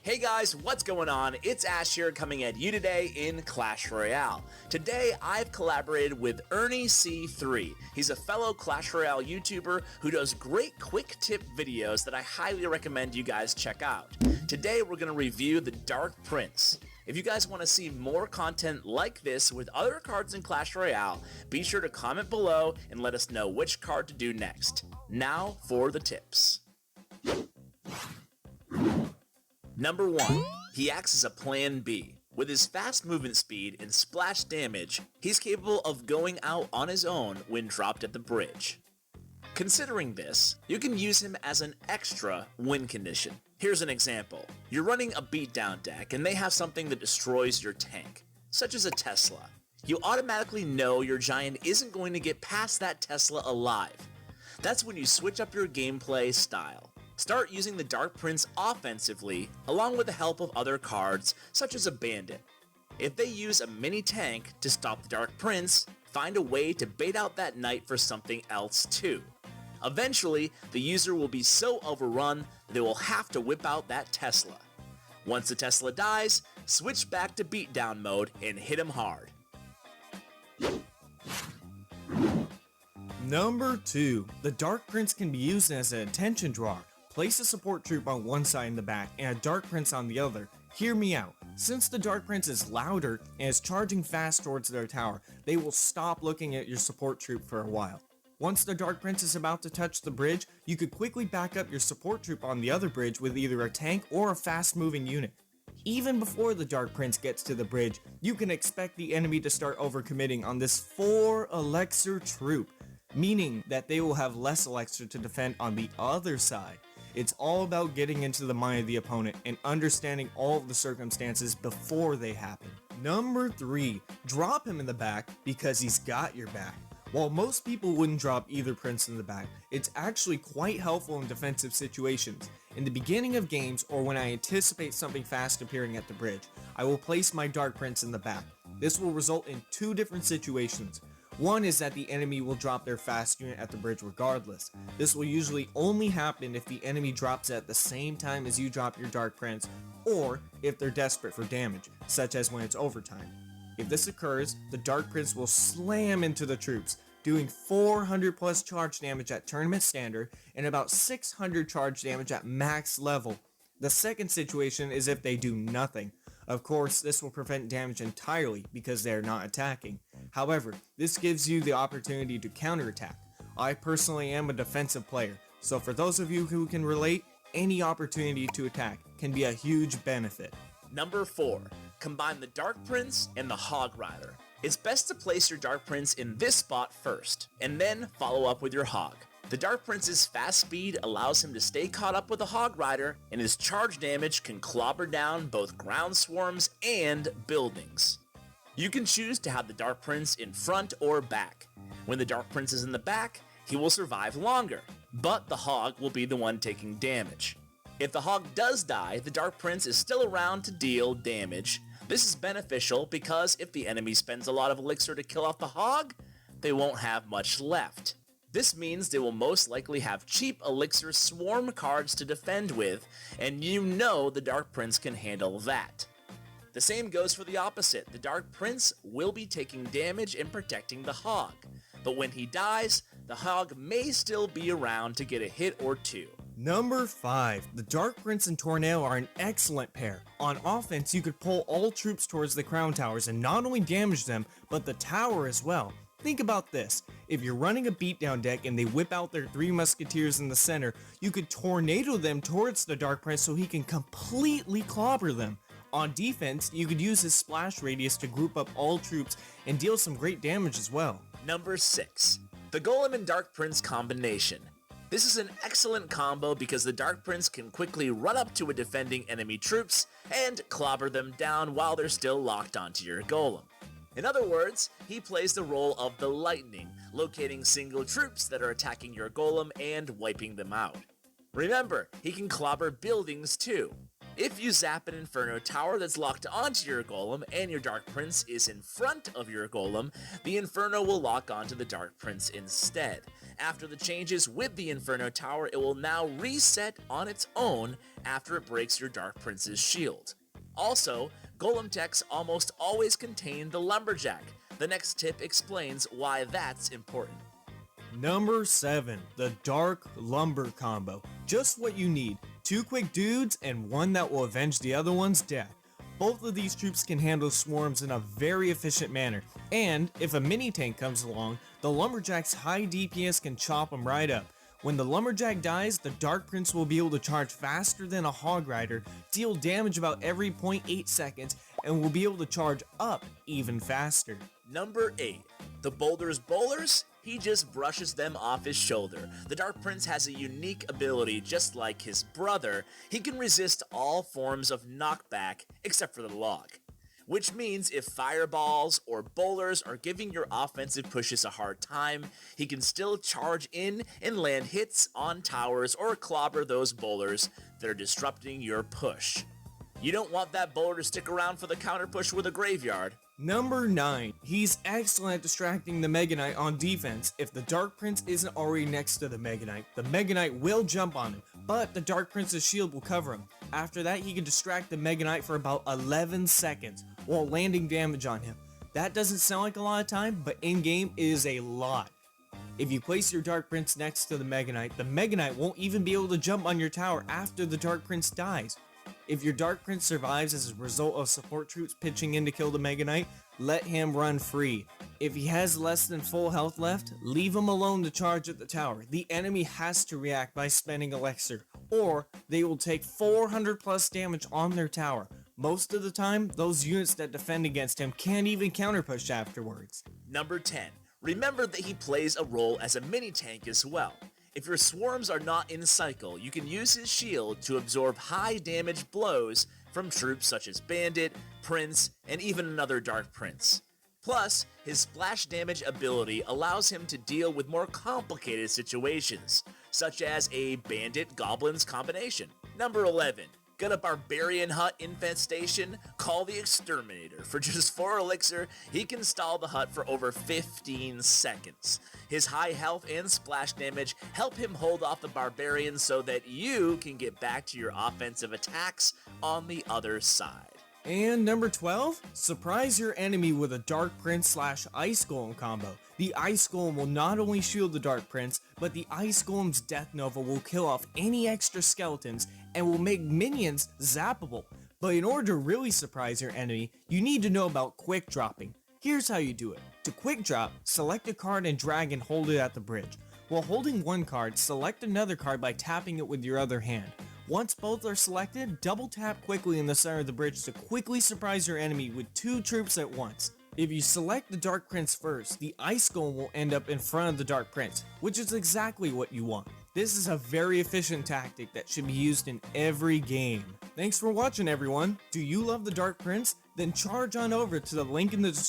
Hey guys, what's going on? It's Ash here coming at you today in Clash Royale. Today I've collaborated with ErnieC3. He's a fellow Clash Royale YouTuber who does great quick tip videos that I highly recommend you guys check out. Today we're going to review the Dark Prince. If you guys want to see more content like this with other cards in Clash Royale, be sure to comment below and let us know which card to do next. Now for the tips. Number 1. He acts as a plan B. With his fast movement speed and splash damage, he's capable of going out on his own when dropped at the bridge. Considering this, you can use him as an extra win condition. Here's an example. You're running a beatdown deck and they have something that destroys your tank, such as a Tesla. You automatically know your giant isn't going to get past that Tesla alive. That's when you switch up your gameplay style. Start using the Dark Prince offensively, along with the help of other cards, such as a Bandit. If they use a mini tank to stop the Dark Prince, find a way to bait out that knight for something else too. Eventually, the user will be so overrun that they will have to whip out that Tesla. Once the Tesla dies, switch back to beatdown mode and hit him hard. Number 2. The Dark Prince can be used as an attention drawer. Place a support troop on one side in the back and a Dark Prince on the other. Hear me out. Since the Dark Prince is louder and is charging fast towards their tower, they will stop looking at your support troop for a while. Once the Dark Prince is about to touch the bridge, you could quickly back up your support troop on the other bridge with either a tank or a fast moving unit. Even before the Dark Prince gets to the bridge, you can expect the enemy to start overcommitting on this 4 elixir troop, meaning that they will have less elixir to defend on the other side. It's all about getting into the mind of the opponent and understanding all of the circumstances before they happen. Number 3. Drop him in the back because he's got your back. While most people wouldn't drop either prince in the back, it's actually quite helpful in defensive situations. In the beginning of games or when I anticipate something fast appearing at the bridge, I will place my Dark Prince in the back. This will result in 2 different situations. One is that the enemy will drop their fast unit at the bridge regardless. This will usually only happen if the enemy drops it at the same time as you drop your Dark Prince, or if they're desperate for damage, such as when it's overtime. If this occurs, the Dark Prince will slam into the troops, doing 400 plus charge damage at tournament standard and about 600 charge damage at max level. The second situation is if they do nothing. Of course, this will prevent damage entirely because they are not attacking. However, this gives you the opportunity to counterattack. I personally am a defensive player, so for those of you who can relate, any opportunity to attack can be a huge benefit. Number 4. Combine the Dark Prince and the Hog Rider. It's best to place your Dark Prince in this spot first, and then follow up with your Hog. The Dark Prince's fast speed allows him to stay caught up with the Hog Rider, and his charge damage can clobber down both ground swarms and buildings. You can choose to have the Dark Prince in front or back. When the Dark Prince is in the back, he will survive longer, but the Hog will be the one taking damage. If the Hog does die, the Dark Prince is still around to deal damage. This is beneficial because if the enemy spends a lot of elixir to kill off the Hog, they won't have much left. This means they will most likely have cheap elixir swarm cards to defend with, and you know the Dark Prince can handle that. The same goes for the opposite. The Dark Prince will be taking damage and protecting the Hog, but when he dies, the Hog may still be around to get a hit or two. Number 5. The Dark Prince and Tornado are an excellent pair. On offense, you could pull all troops towards the crown towers and not only damage them, but the tower as well. Think about this. If you're running a beatdown deck and they whip out their 3 musketeers in the center, you could tornado them towards the Dark Prince so he can completely clobber them. On defense, you could use his splash radius to group up all troops and deal some great damage as well. Number 6. The Golem and Dark Prince combination. This is an excellent combo because the Dark Prince can quickly run up to a defending enemy troops and clobber them down while they're still locked onto your Golem. In other words, he plays the role of the lightning, locating single troops that are attacking your Golem and wiping them out. Remember, he can clobber buildings too. If you zap an Inferno tower that's locked onto your golem and your Dark Prince is in front of your golem, the Inferno will lock onto the Dark Prince instead. After the changes with the Inferno tower, it will now reset on its own after it breaks your Dark Prince's shield. Also, golem techs almost always contain the Lumberjack. The next tip explains why that's important. Number 7, the Dark Lumber combo. Just what you need. 2 quick dudes and one that will avenge the other one's death. Both of these troops can handle swarms in a very efficient manner, and if a mini tank comes along, the Lumberjack's high DPS can chop them right up. When the Lumberjack dies, the Dark Prince will be able to charge faster than a Hog Rider, deal damage about every 0.8 seconds, and will be able to charge up even faster. Number 8. The Boulder's Bowlers? He just brushes them off his shoulder. The Dark Prince has a unique ability just like his brother. He can resist all forms of knockback except for the log. Which means if fireballs or bowlers are giving your offensive pushes a hard time, he can still charge in and land hits on towers or clobber those bowlers that are disrupting your push. You don't want that bowler to stick around for the counter push with a graveyard. Number 9. He's excellent at distracting the Mega Knight on defense. If the Dark Prince isn't already next to the Mega Knight will jump on him, but the Dark Prince's shield will cover him. After that, he can distract the Mega Knight for about 11 seconds while landing damage on him. That doesn't sound like a lot of time, but in-game it is a lot. If you place your Dark Prince next to the Mega Knight won't even be able to jump on your tower after the Dark Prince dies. If your Dark Prince survives as a result of support troops pitching in to kill the Mega Knight, let him run free. If he has less than full health left, leave him alone to charge at the tower. The enemy has to react by spending elixir, or they will take 400 plus damage on their tower. Most of the time, those units that defend against him can't even counter push afterwards. Number 10. Remember that he plays a role as a mini tank as well. If your swarms are not in cycle, you can use his shield to absorb high damage blows from troops such as Bandit, Prince, and even another Dark Prince. Plus, his splash damage ability allows him to deal with more complicated situations, such as a Bandit-Goblins combination. Number 11. Got a Barbarian Hut infestation? Call the Exterminator. For just 4 elixir, he can stall the hut for over 15 seconds. His high health and splash damage help him hold off the Barbarians so that you can get back to your offensive attacks on the other side. And number 12, surprise your enemy with a Dark Prince / Ice Golem combo. The Ice Golem will not only shield the Dark Prince, but the Ice Golem's Death Nova will kill off any extra skeletons and will make minions zappable. But in order to really surprise your enemy, you need to know about quick dropping. Here's how you do it. To quick drop, select a card and drag and hold it at the bridge. While holding one card, select another card by tapping it with your other hand. Once both are selected, double tap quickly in the center of the bridge to quickly surprise your enemy with 2 troops at once. If you select the Dark Prince first, the Ice Golem will end up in front of the Dark Prince, which is exactly what you want. This is a very efficient tactic that should be used in every game. Thanks for watching everyone. Do you love the Dark Prince? Then charge on over to the link in the description